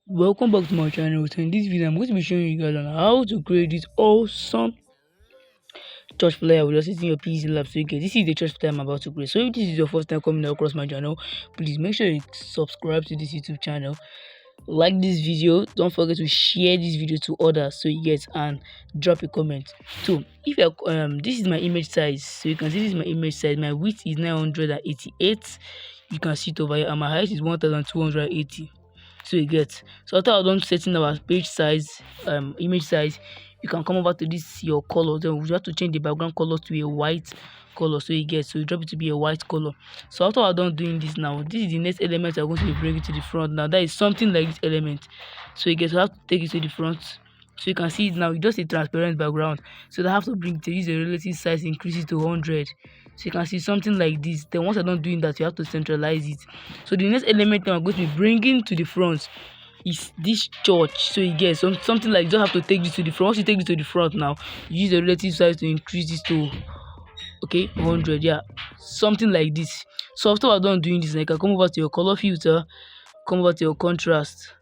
Welcome back to my channel. So in this video, I'm going to be showing you guys on how to create this awesome church flyer without using your PixelLab. So this is the church flyer I'm about to create. So if this is your first time coming across my channel, please make sure you subscribe to this YouTube channel, like this video, don't forget to share this video to others so you get, and drop a comment. So if you're this is my image size. So you can see this is my image size. My width is 988. You can see it over here, and my height is 1280. So you get, so after I'm done setting our page size, image size, you can come over to this your color. Then we have to change the background color to a white color. So you get, so you drop it to be a white color. So after I'm done doing this, now this is the next element I'm going to be bringing to the front. Now that is something like this element. So you get, so I have to take it to the front. So you can see it now, it's just a transparent background. So I have to bring to use the relative size, increase it to 100. So you can see something like this. Then once I'm done doing that, you have to centralize it. So the next element I'm going to be bringing to the front is this church. So you get something like, you don't have to take this to the front. Once you take this to the front, now you use the relative size to increase this to 100. Yeah, something like this. So after I'm done doing this, now you can come over to your color filter, come over to your contrast.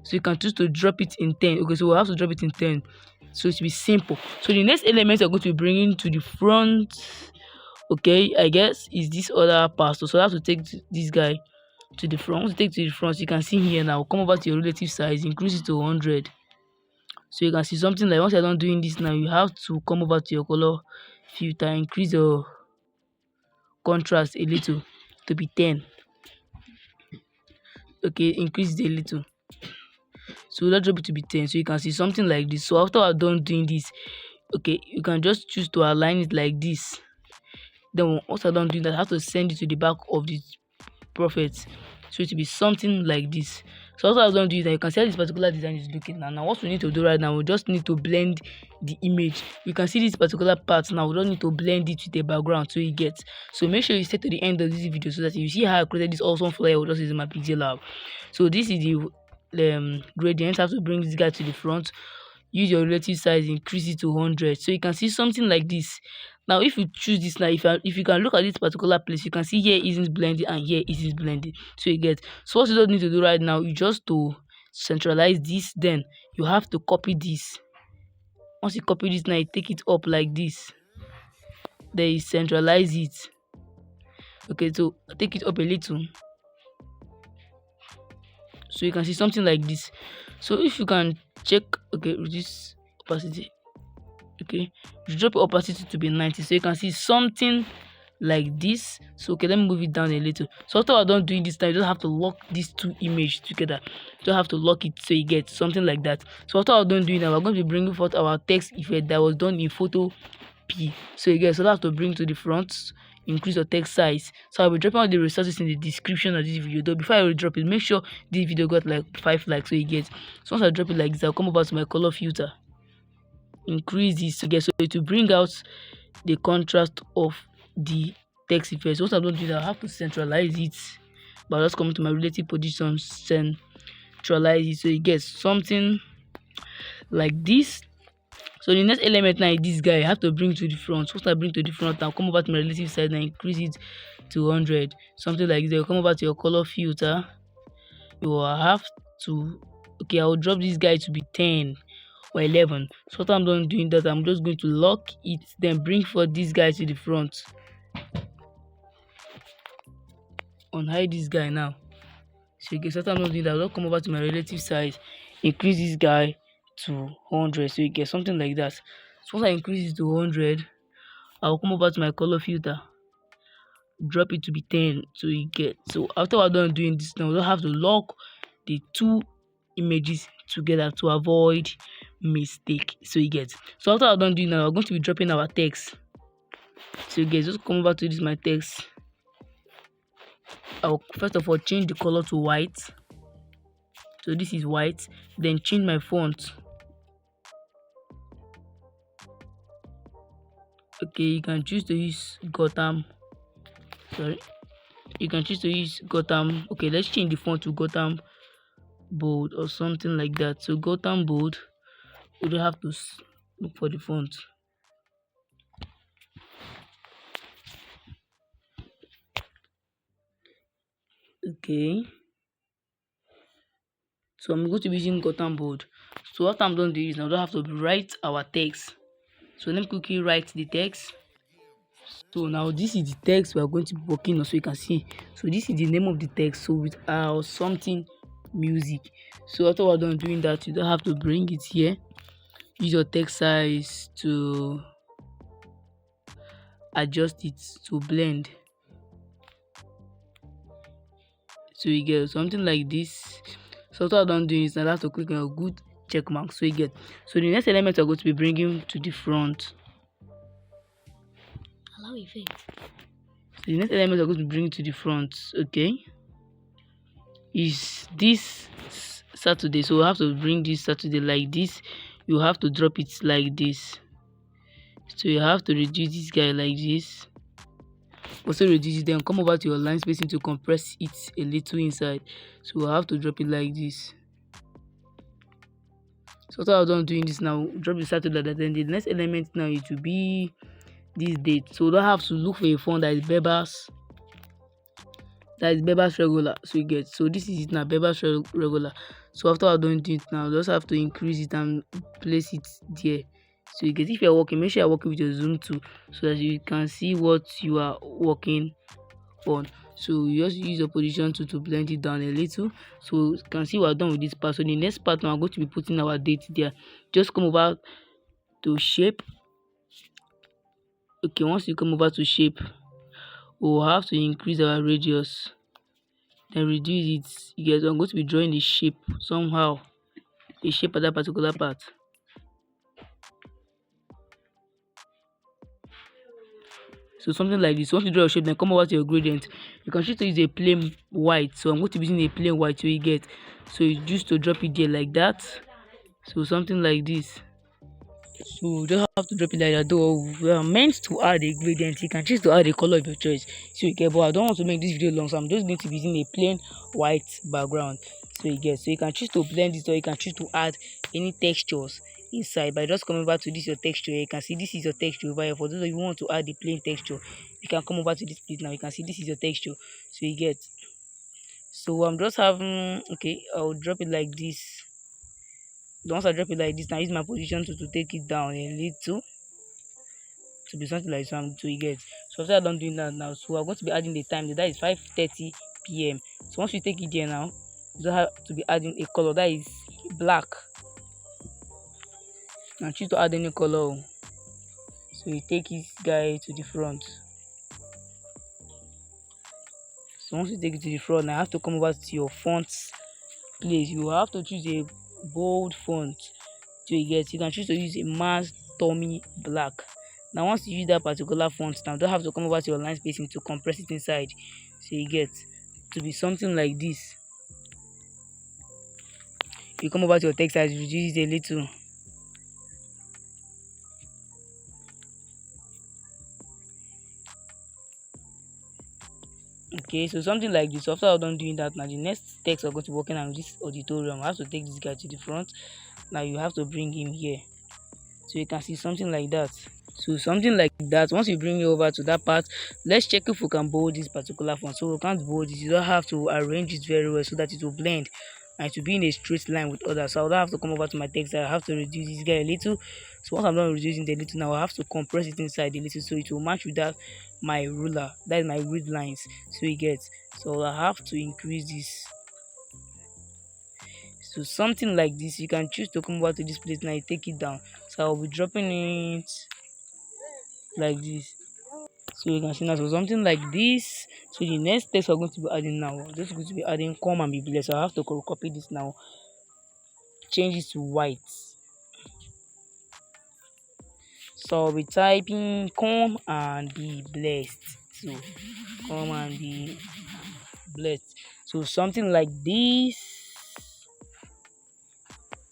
So you can choose to drop it in 10. Okay, so we'll have to drop it in 10. So it will be simple. So the next element you're going to be bringing to the front, okay, I guess, is this other pastor. So I have to take this guy to the front. Once you take to the front, you can see here now, come over to your relative size, increase it to 100. So you can see something like, once you're done doing this now, you have to come over to your color filter, increase your contrast a little to be 10. Okay, increase it a little. So let's drop it to be 10. So you can see something like this. So after I'm done doing this, okay, you can just choose to align it like this. Then once I'm done doing that, I have to send it to the back of the prophet. So it will be something like this. So after I've done this, you can see how this particular design is looking now. Now what we need to do right now, we just need to blend the image. You can see this particular part now. We don't need to blend it with the background, so you get. So make sure you stay to the end of this video so that you see how I created this awesome flyer with just using my PixelLab. So this is the gradient. I have to bring this guy to the front. Use your relative size, increase it to 100. So you can see something like this. Now if you choose this now, if you can look at this particular place, you can see here isn't blending and here isn't blending. So you get, so what you don't need to do right now, you just to centralize this. Then you have to copy this. Once you copy this now, you take it up like this, then you centralize it. Okay, so take it up a little, so you can see something like this. So if you can check, okay, reduce opacity, okay, you drop your opacity to be 90, so you can see something like this. So okay, let me move it down a little. So after I'm done doing this now, you just have to lock these two images together. You don't have to lock it, so you get something like that. So after I'm done doing that, we're going to be bringing forth our text effect that was done in photo P. So you get, so that's to bring to the front, increase your text size. So I'll be dropping all the resources in the description of this video. Though before I will drop it, make sure this video got like 5 likes, so you get. So once I drop it like this, I'll come over to my color filter, increase this to get, so to bring out the contrast of the text effect. So once I'm done doing that, I have to centralize it, but I'll just come to my relative position, centralize it, so you get something like this. So the next element now is this guy. I have to bring to the front. So once I bring to the front, I'll come over to my relative size and increase it to 100, something like this. You'll come over to your color filter. You will have to, okay, I'll drop this guy to be 10 or 11. So what I'm done doing that, I'm just going to lock it, then bring for this guy to the front, unhide this guy now. So you get, so what I'm done doing that, I'll come over to my relative size, increase this guy to 100. So you get something like that. So once I increase it to 100, I'll come over to my color filter, drop it to be 10. So you get, so after I'm done doing this now, we don't have to lock the two images together to avoid mistake. So you get, so after I'm done doing that, we're going to be dropping our text. So you guys just come over to this my text. I'll first of all change the color to white. So this is white. Then change my font. Okay, you can choose to use Gotham. Sorry, you can choose to use Gotham. Okay, let's change the font to Gotham Bold or something like that. So Gotham Bold. We don't have to look for the font. Okay, So I'm going to be using cotton board. So what I'm done doing is now I don't have to write our text. So let me quickly write the text. So now this is the text we are going to be working on, so you can see. So this is the name of the text. So with our something music. So after we're done doing that, you don't have to bring it here. Use your text size to adjust it to blend. So you get something like this. So what I'm done doing is I have to click on a good check mark. So you get. So the next element we're going to be bringing to the front. Allow effect. So the next element we're going to bring to the front, okay, is this Saturday. So we have to bring this Saturday like this. You have to drop it like this. So you have to reduce this guy like this. Also reduce it, then come over to your line spacing to compress it a little inside. So we have to drop it like this. So what I'm done doing this now, drop the Saturday like that. Then the next element now it will be this date. So we don't have to look for a font that is Bebas. That is Bebas regular. So you get. So this is it now, Bebas regular. So after I've done it now, just have to increase it and place it there. So you get. If you're working, make sure you're working with your zoom tool so that you can see what you are working on. So you just use your position tool to blend it down a little. So you can see we're done with this part. So the next part now I'm going to be putting our date there. Just come over to shape. Okay, once you come over to shape, we'll have to increase our radius, then reduce it. You guys, I'm going to be drawing a shape somehow, a shape at that particular part. So something like this. Once you draw a shape, then come over to your gradient. You can choose to use a plain white. So I'm going to be using a plain white. So you get. So you just to drop it there like that. So something like this. So you don't have to drop it like that. Though we are meant to add a gradient, you can choose to add a color of your choice. So you get. But I don't want to make this video long, so I'm just going to be using a plain white background. So you get. So you can choose to blend it, or you can choose to add any textures inside by just coming over to this your texture. You can see this is your texture over here. For those of you who want to add the plain texture, you can come over to this place now. You can see this is your texture. So you get. So I'm just having, okay, I'll drop it like this. Once I drop it like this, now use my position to take it down a little to be something like some to you get. So after I'm done doing that now, so I'm going to be adding the time. That is 5:30 p.m. So once you take it there now, you don't have to be adding a color that is black. Now choose to add any color. So you take this guy to the front. So once you take it to the front, I have to come over to your font place. You have to choose a bold font. So you get. You can choose to use a mass Tommy Black. Now once you use that particular font, now don't have to come over to your line spacing to compress it inside. So you get to be something like this. You come over to your text size, reduce it a little. Okay, so something like this. After I'm done doing that, now the next text I'm going to be working on this auditorium. I have to take this guy to the front. Now you have to bring him here, so you can see something like that. So something like that. Once you bring it over to that part, let's check if we can bold this particular font. So we can't bold it. You don't have to arrange it very well so that it will blend and it will be in a straight line with others. So I don't have to come over to my text. I have to reduce this guy a little. So once I'm done reducing the little, now I have to compress it inside a little so it will match with that my ruler. That is my grid lines. So you get. So I have to increase this. So something like this. You can choose to come over to this place now. You take it down. So I'll be dropping it like this. So you can see now, so something like this. So the next text we're going to be adding now, we're just going to be adding come and be blessed. So I have to copy this now, change it to white. So I'll be typing come and be blessed. So come and be blessed. So something like this.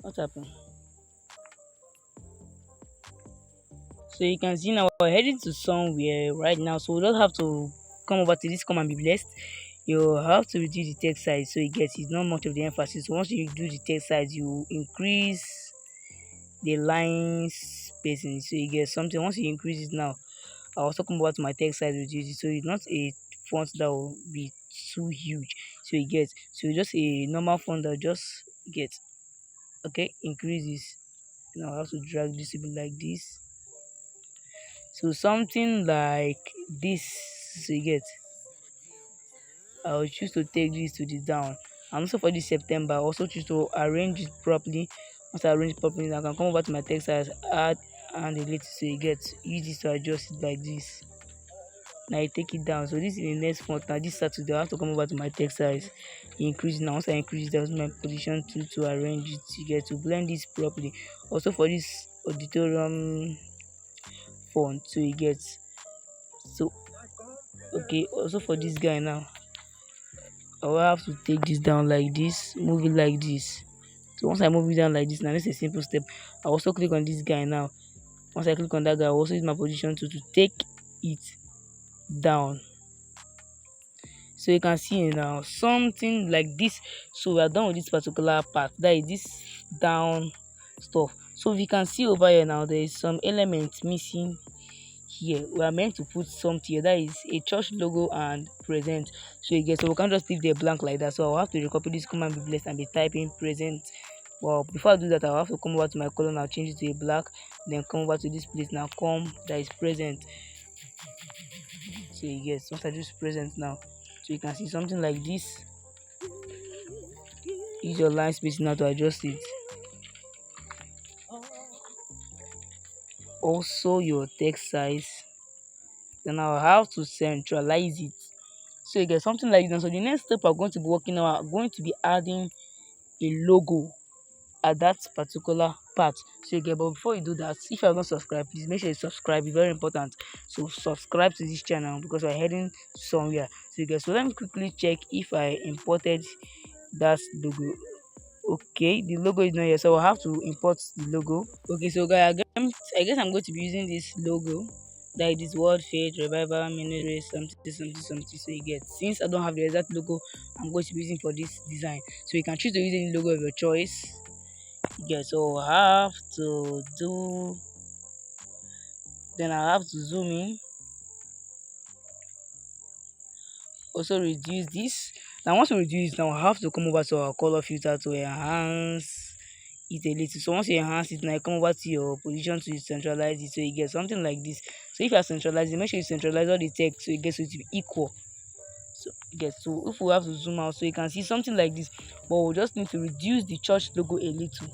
What happened? So you can see now we're heading to somewhere right now. So we don't have to come over to this come and be blessed. You have to reduce the text size so it gets it's not much of the emphasis. So once you do the text size, you increase the line spacing. So you get something. Once you increase it now, I'll also come over to my text size, reduce it. So it's not a font that will be too huge. So you get, so just a normal font that just get, okay, increases. Now I have to drag this to be like this. So something like this. So you get, I'll choose to take this to the down. And also for this September, I also choose to arrange it properly. Once I arrange it properly, I can come over to my text size, add and delete. So you get, use this to adjust it like this. Now I take it down. So this is the next font. Now this Saturday I have to come over to my text size, increase. Now once I increase that, my position to arrange it. You get, to blend this properly. Also for this auditorium font, so you get, so okay. Also for this guy now, I will have to take this down like this, move it like this. So once I move it down like this, now this is a simple step. I also click on this guy now. Once I click on that guy, I also use my position to take it down. So you can see now something like this. So we are done with this particular part, that is this down stuff. So if you can see over here now, there is some elements missing here. We are meant to put something here, that is a church logo and present. So you get, so we can't just leave the blank like that. So I'll have to recopy this command, be blessed, and be typing present. Well, before I do that, I'll have to come over to my color. I'll change it to a black, then come over to this place now, come, that is present. So you get, once I choose present now, so you can see something like this. Use your line spacing now to adjust it. Also your text size. Then I'll have to centralize it. So you get something like this. So the next step I'm going to be working on, I'm going to be adding a logo at that particular part. So you get, but before you do that, if you have not subscribed, please make sure you subscribe. It's very important. So subscribe to this channel because we're heading somewhere. So you get, so let me quickly check if I imported that logo. Okay, the logo is not here, so I'll have to import the logo. Okay, so guys, I guess I'm going to be using this logo, like this World Faith Revival Ministry something. So you get, since I don't have the exact logo I'm going to be using for this design, so you can choose to use any logo of your choice. Yeah, so I have to do, then I have to zoom in, also reduce this. Now once we reduce, now I have to come over to our color filter to enhance it a little. So once you enhance it, now you come over to your position to centralize it, so you get something like this. So if you are centralizing, make sure you centralize all the text so it gets to be equal. So get, so if we have to zoom out, so you can see something like this, but we just need to reduce the church logo a little.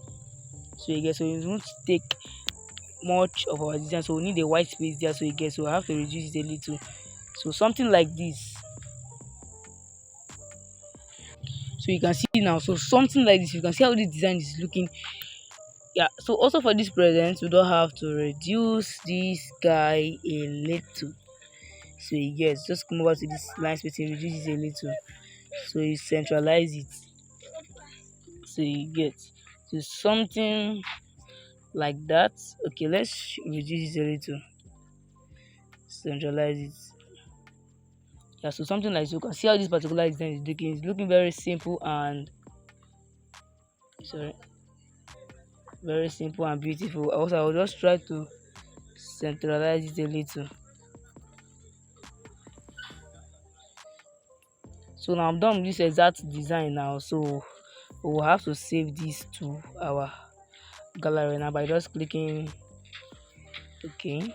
So you get, so it won't take much of our design, so we need a white space there. So you get, so I have to reduce it a little. So something like this. So you can see now, so something like this, you can see how the design is looking. Yeah, so also for this present, we don't have to reduce this guy a little. So you get, just come over to this line spacing, reduce it a little, so you centralize it. So you get, so something like that. Okay, let's reduce it a little, centralize it. Yeah, so something like, so you can see how this particular design is looking. It's looking very simple and, sorry, very simple and beautiful. Also, I'll just try to centralize it a little. So now I'm done with this exact design now. So we'll have to save this to our gallery now by just clicking okay.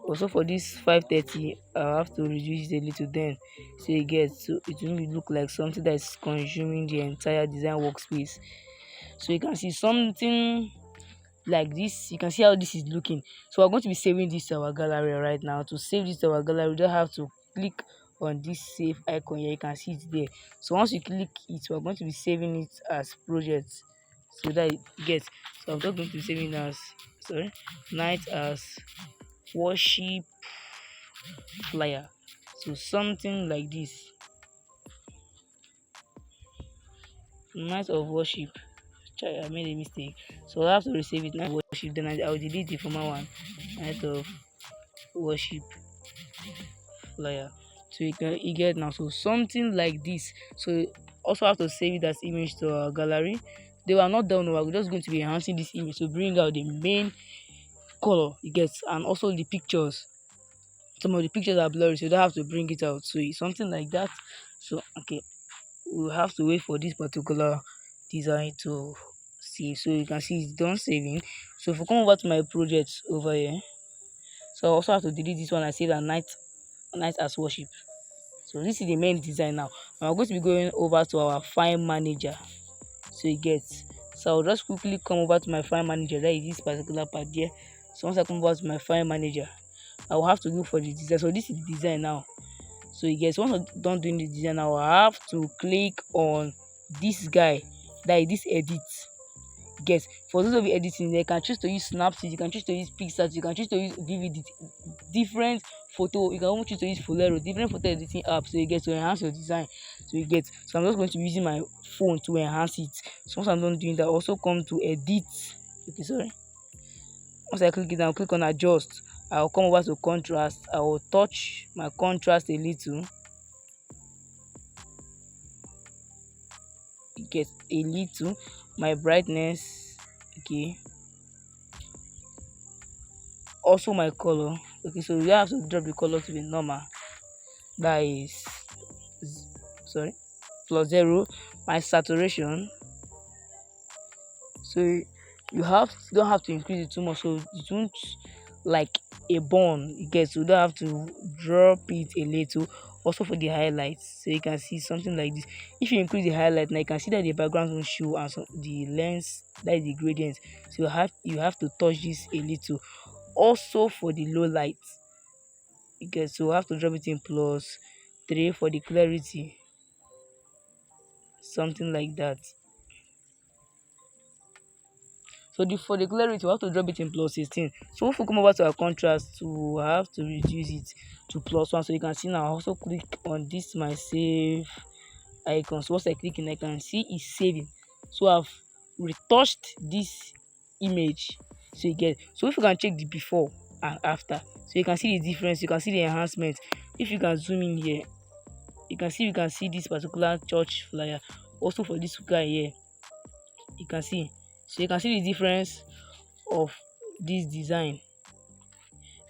Also for this 530, I'll have to reduce it a little, then so you get, so it will look like something that is consuming the entire design workspace. So you can see something like this. You can see how this is looking. So we're going to be saving this to our gallery right now. To save this to our gallery, we just have to click on this save icon here. You can see it there. So once you click it, we're going to be saving it as projects, so that it gets, so I'm just going to be saving as, sorry, night as worship flyer. So something like this, night of worship. I made a mistake, so I have to receive it, night of worship, then I'll delete the former one, night of worship flyer. So you get now, so something like this. So also have to save it as image to our gallery. They were not done, we're just going to be enhancing this image to bring out the main color you get, and also the pictures. some of the pictures are blurry, so you don't have to bring it out. So it's something like that. So okay, we'll have to wait for this particular design to save. So you can see it's done saving. So if we come over to my projects over here, so I also have to delete this one. I saved a night as worship. So this is the main design now. I'm going to be going over to our file manager. So you get, so I'll just quickly come over to my file manager. That is this particular part here. So once I come over to my file manager, I will have to look for the design. So this is the design now. So you guys, once I'm done doing the design now, I have to click on this guy, that is this edit. Get, for those of you editing, they can choose to use Snapseed, you can choose to use PixelLab, you can choose to use DVD, different photo, you can even choose to use Folero, different photo editing apps, so you get to enhance your design. So you get, so I'm just going to be using my phone to enhance it. So once I'm done doing that, I also come to edit. Okay, sorry. Once I click it, I'll click on adjust. I'll come over to contrast. I will touch my contrast a little. Get a little. My brightness. Okay. Also my color. Okay, so we have to drop the color to be normal. That is, sorry, +0. My saturation. So you don't have to increase it too much, so it won't like a bone. You get, so you don't have to drop it a little. Also for the highlights, so you can see something like this. If you increase the highlight, now you can see that the background will show, and so the lens, that is the gradient. So you have to touch this a little. Also for the low light, you get, so you have to drop it in +3 for the clarity, something like that. So for the clarity, we have to drop it in +16. So if we come over to our contrast, we have to reduce it to +1. So you can see now, I also click on this my save icon. So once I click in, I can see it's saving. So I've retouched this image. So you get, so if you can check the before and after, so you can see the difference, you can see the enhancement. If you can zoom in here, you can see this particular church flyer. Also for this guy here, you can see, so you can see the difference of this design.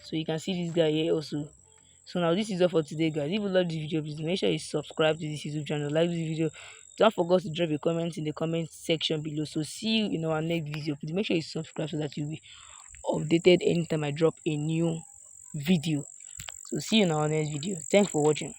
So you can see this guy here also. So now this is all for today, guys. If you love this video, please make sure you subscribe to this YouTube channel, like this video. Don't forget to drop a comment in the comment section below. So see you in our next video. Please make sure you subscribe so that you'll be updated anytime I drop a new video. So see you in our next video. Thanks for watching.